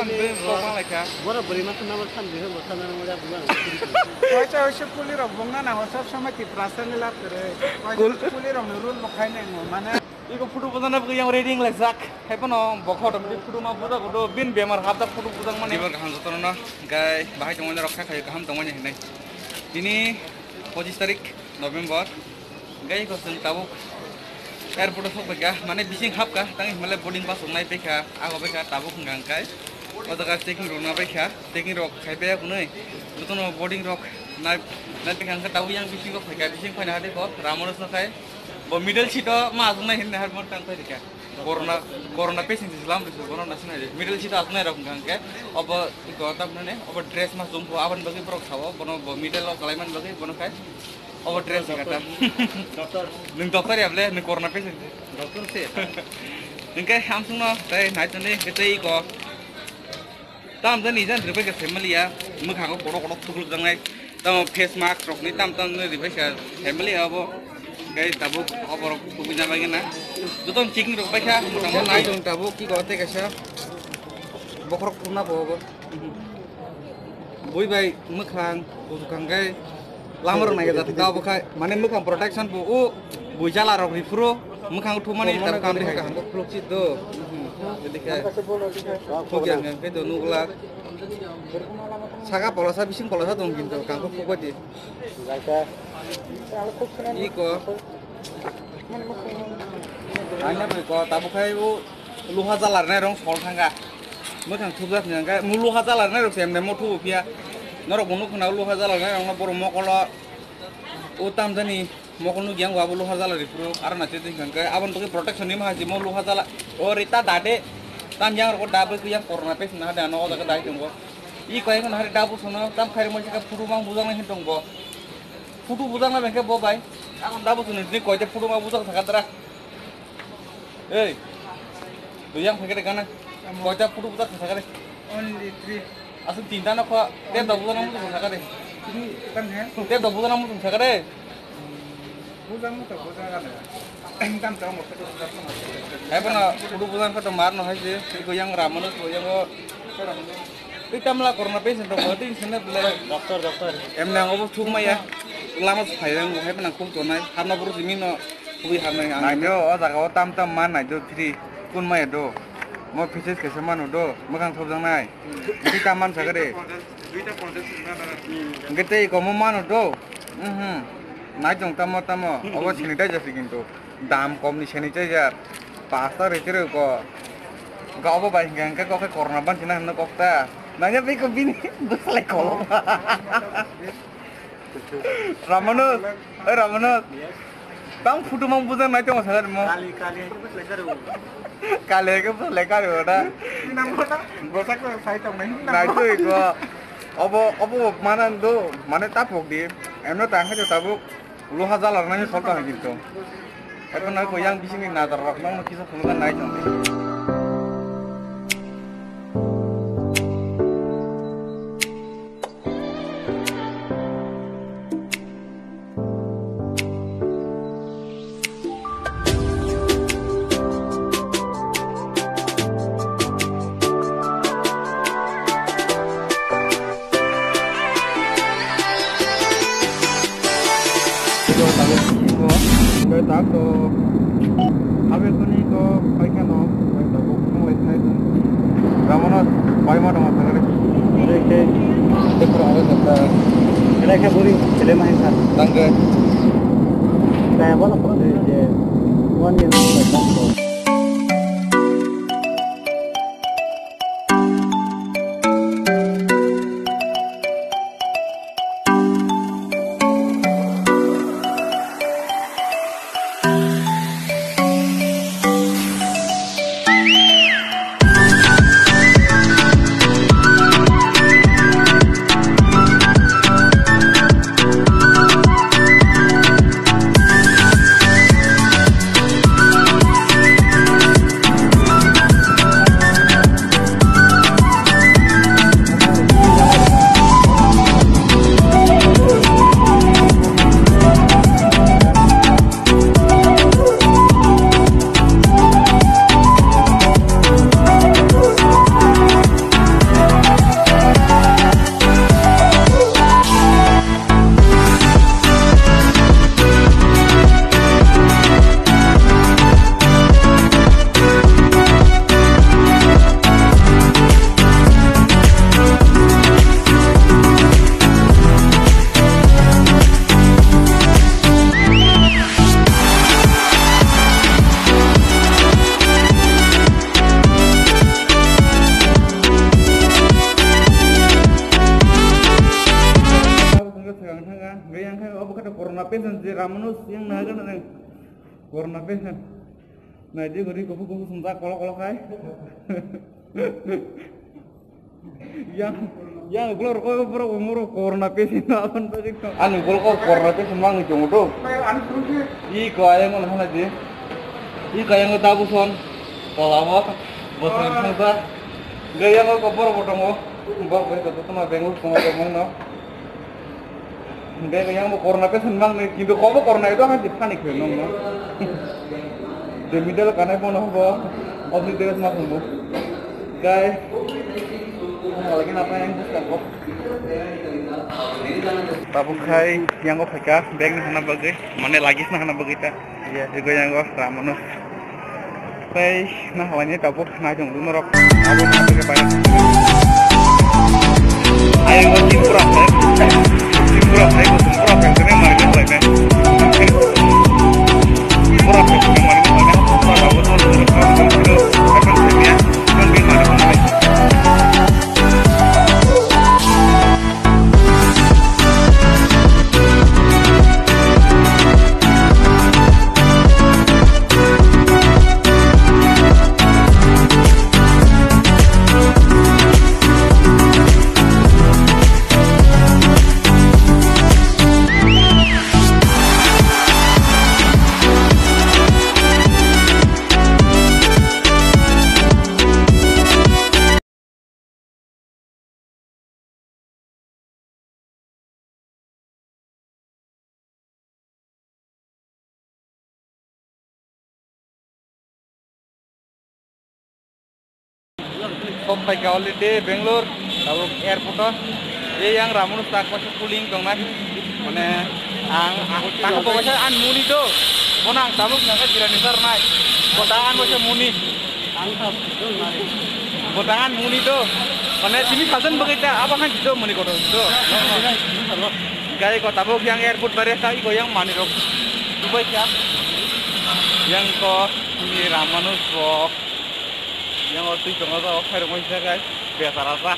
be bokang leka. Bora beri makan nama kan dia makan nama dia bukan. Wacha wacha puli rok bongna na hosa sama ti prasan la tere. Wacha puli rok nurul bokai ne mana. Iko photo budana be yang reading like zak. Hepo no bokho tam di photo ma buda ko bin bemar hapta photo budang mane. Dibar kaham jotono no gai bahai tongone rokha khai kaham tongone hinai. Ini 25 tarik November. Gai ko sel tabuk airport of Bega, Mane Bishing Hapka, thank Malay boarding pass of Night Beka, Agobeka, Tabuk Gankai, or the guys taking Rona Beka, taking rock, Kaibea Kunai, Luton boarding rock, Night Beka, Tawiang Bishing of Beka, Bishing Panade, Ramonos Nakai, but middle sheet of Mazuna in the Harmon Tanka, Corona patient is Islam, National, middle sheet of Nair of Gankai, of a Gotamane, of a dress Masum, Avan Bagi Broxava, Bono, middle of Kaliman Bagi, Bonokai. Over dress kata. Dokter ya boleh, corona patient. Dokter sih. Nengkai langsung no, tapi naik ni kita iko. Tam tu ni jangan ribu ke family ya, muka aku korok tukul jangan. Tam face mask rok ni tam ni ribu ke family apa. Kai tabuk apa rok tukul jangan lagi na. Betul chicken rok baca, muka naik dong tabuk kiko te kasih. Bokrok puna apa. Boy bay muka tukang kai. Lamar naik jatuh kau bukai, mana muka protection bu, bujala rok rifro, muka utuh mana itu kan dia kan peluk itu, jadi kayak, fokian kan, itu nugla, saga polasa bising polasa dong gitu, kangkuk fokus di, iko, hanya beriko, tapi kayak luha jalan nih rong sol tangga, muka tugas nih kayak luha jalan nih rong semne motu pia. Norok bunu kena lu hazalah kan, orang baru mau kalau utam tadi mau kalau yang gua lu hazalah di pro, karena nanti kan kayak awan pakai protection ini masih mau lu hazalah. Oh rita dade, tam yang orang double tu yang corona pes nah ada anak orang kedai tunggu. Iko yang hari double sana, tam khari macam kita puru mang buzang lagi tunggu. Puru buzang lah mereka bawa bay, awan double sana ni kau je puru mang buzang sangat terah. Tu yang mereka dekana, kau je puru buzang sangat terah. Only 3. Asal tinta nak kau, tiap double namu tu sangat terah. Ini kan ya? Tiap double namu tu sangat terah. Buzang kan ya? Kan tahu mau ketemu sama. Apa nak puru buzang kau temar no hai je, iko yang ramanus, yang kau. Kita malah corona patient tu berarti sana boleh Dokter. emang aku cuma ya lama supaya yang hai penang kum tu nai, hamna puru sini no, kubi hamna yang. Nah itu, oh tak kau tam mana itu tri kun mai itu. Mau bisnis ke sama nudo, makan sobjang nai. Di taman sagade. Kita iko mau mana nudo. Naik dong tamo. Awas sanitizer sih gitu. Dam kom ni sanitizer. Pasta receh ko. Gak apa baik kan kau ke corona ban cina hendak kau ta. Nanya pi ke bini, gue selek kolom. Ramanus. Tang foto mau buat naik dong sagade mau. Kali itu betul lekar. Kali ke betul lekar udah. Nampak gosak tu saya tahu nih. Nah itu iko. Apa mana tu, mana tapuk di. Emno tangga tu tapuk. Lu hazalah nanya soal tu gitu. Tapi nak ko yang bising ni nadar rock nang kisah puluhan naik nanti. Tahu, habis tu ni ko, kau kan no, kau tahu, kau lihat itu. Ramonos, kau mana orang sagade? Mereka, Dekor awak kata, mereka buri, cile main sah. tangga. Kayak bola pun dia, one year old. corona patient je Ramanus yang naga nang corona patient. Nah dia gori kupu sumba kolok kai. Yang keluar kau pura umur corona patient apan begitu. Anu kalau kau corona patient mang jong tu. Kau yang mana mana je? Kau yang tahu son. Kalau apa? Bosan sangsa. Gaya kau pura potong kau. Bawa kau tu sama bengus kau ngomong no. Gaya yang mau corona patient mang ni. কিন্তু kau corona itu kan dipanik no. The middle karena pun apa? Obli terus masuk bu. Gaya. Lagi apa yang bisa kok? Tabuk hai yang kok pakai bag ni mana bagai? Mana lagi sih mana bagai ta? Iya, itu yang kok Ramanus. Tapi nah awalnya tabuk najong dulu rok. Abu nak pakai banyak. Ayo kok timurah saya. Timurah saya kok timurah yang kena mana ni lagi? Timurah yang kena mana ni lagi? Pada waktu itu akan sebenarnya kan di mana mana. Sampai ke holiday Bangalore, lalu airport ये yang Ramanus tak pasal cooling dong mas, mana tak apa pasal an muni tu, mana tabuk nggak kira nisar naik, botangan pasal muni, botangan muni tu, mana sini kasan begitu, apa kan itu muni kotor tu, gaya kau tabuk yang airport beres lagi kau yang mani rok, Dubai siap, yang kau ini Ramanus kok. Yang waktu itu nggak tahu, hari macam guys, biasa rasa.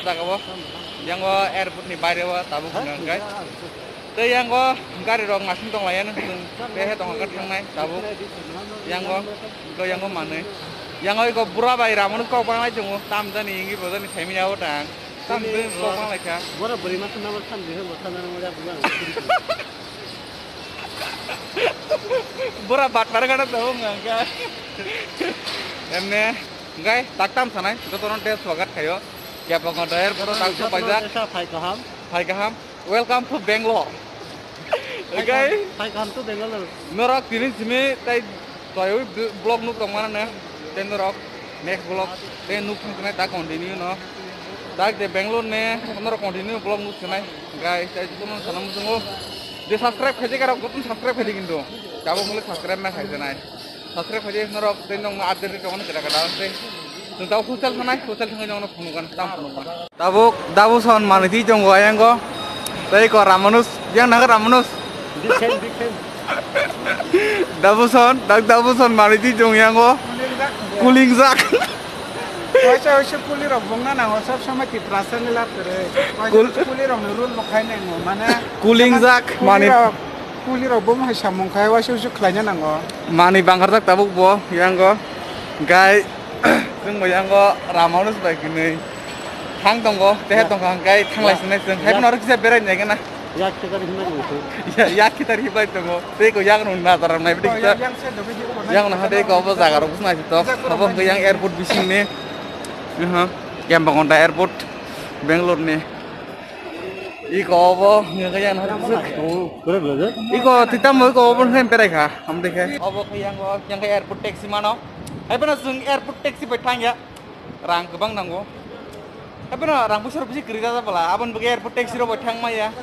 Tak apa, yang gua airport ni bayar wa tabuk dengan guys. Tu yang gua gari dong masing tong layan, deh tong angkat yang naik tabuk. Yang gua mana? Yang gua pura bayar, Ramanus kau pernah cungu, tam tu ni, ini betul ni semi jauh tang. Tam tu kau pernah leka. Gua beri makan nama kan, dia makan nama dia bukan. Pura bat pada tahu nggak? Emne, guys, tak tam sana, kita turun tes swagat kayo. Ya pokoknya daer pura tak tu pajak. Hai kaham, welcome to Bangalore. Guys, Hai kaham tu Bangalore. Norak ini sini, tay toyo blog nuk tong mana nih? Ten norak, next blog, ten nuk sini tak continue no. Tak de Bangalore nih, norak continue blog nuk sini. Guys, tay itu mana sana musuh. Di subscribe aja kalau gue tuh subscribe aja gitu. Kalau mulai subscribe mah aja naik. Subscribe aja norok tentang update itu kan tidak kadang sih. Tentang sosial mana? Sosial tengah jangan penuhkan, penuhkan. Tabuk son mana sih jong gue yang gue. Tapi kok Ramanus, yang naga Ramanus. Big fan. Tabuk son mana sih jong yang gue. Cooling zak. Wajah kulir obong na nang osap sama titrasa nila tere. Wajah kulir obong rule makai neng mana. Cooling zak mana? Kulir obong hai samong kai wajah kelanya nang go. Mana bangkar zak tabuk bo yang gue. Guys,ซึ่งyang gue Ramanus baik ini. Hang tong go, teh tong hang kai hang lai senai sen. Hai penor kita beran ya kan? Ya kita hina gitu. Ya kita riba itu go. Tapi kau yang nuna taram naik bedik kita. Yang nah deh kau apa zagar aku senai itu. Apa ke yang airport bising nih. Yang bangun airport Bangalore nih. Iko apa? Yang kayak Boleh belajar? Iko kita mau ke open camp perai kah? Kamu deh. Apa ke yang kayak airport taxi mana? Hai pernah sung airport taxi betang ya? Rang kebang nanggo. Hai pernah rang pusar pusing kerja apa lah? Aban bagi airport taxi ro betang mah ya?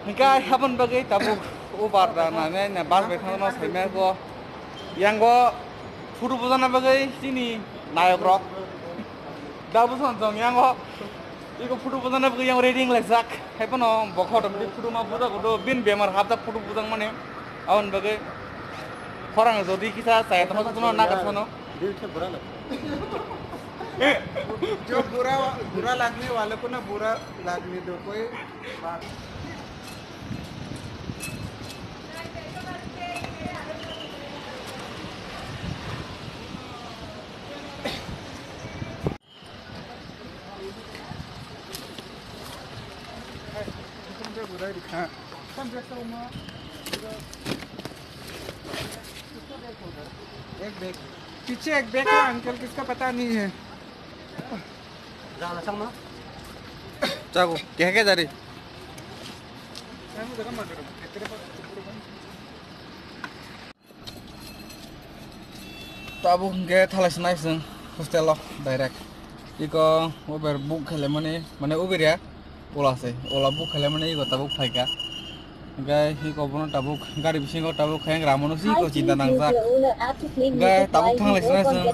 Nika aban bagi tabuk ubar dan nanya bas betang mas hanya ko. Yang ko foto pusan apa bagi sini naik rock. Dabu sonjong yang ko. Iko foto pusan apa yang reading lesak. Hai pernah bokor tapi foto mah foto ko bin bemar hafta foto pusan mana? Aban bagi orang jadi kita saya tahu tu nak kasano. Dia se buरा लग. जो बुरा लगने वाले को ना बुरा लगने दो कोई बात रहा है कौन सा उमा एक बैग पीछे एक बैग है अंकल किसका पता नहीं है Ra là xong đó. Jago, kayak dari. मैं जगह मार रहा हूं तेरे पास Tabuk ge thalas nai sung hostel lo direct. Iko Uber book khale mane Uber ya. Ola se. Ola book khale mane iko tabuk phaika. Gai iko bono tabuk gari bisingo tabuk khang ramono si ko cinta nangsa. Gai tabuk thalas nai sung.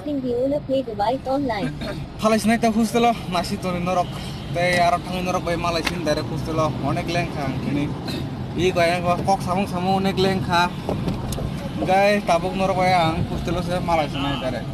Thalas nai ta hostel lo nasi toni norok. Tei aro thangi norok bai malai sin direct hostel lo onek leng khang ini. Iko yang kok samung onek leng kha. Gai tabuk norok bai ang hostel lo se malai sin direct.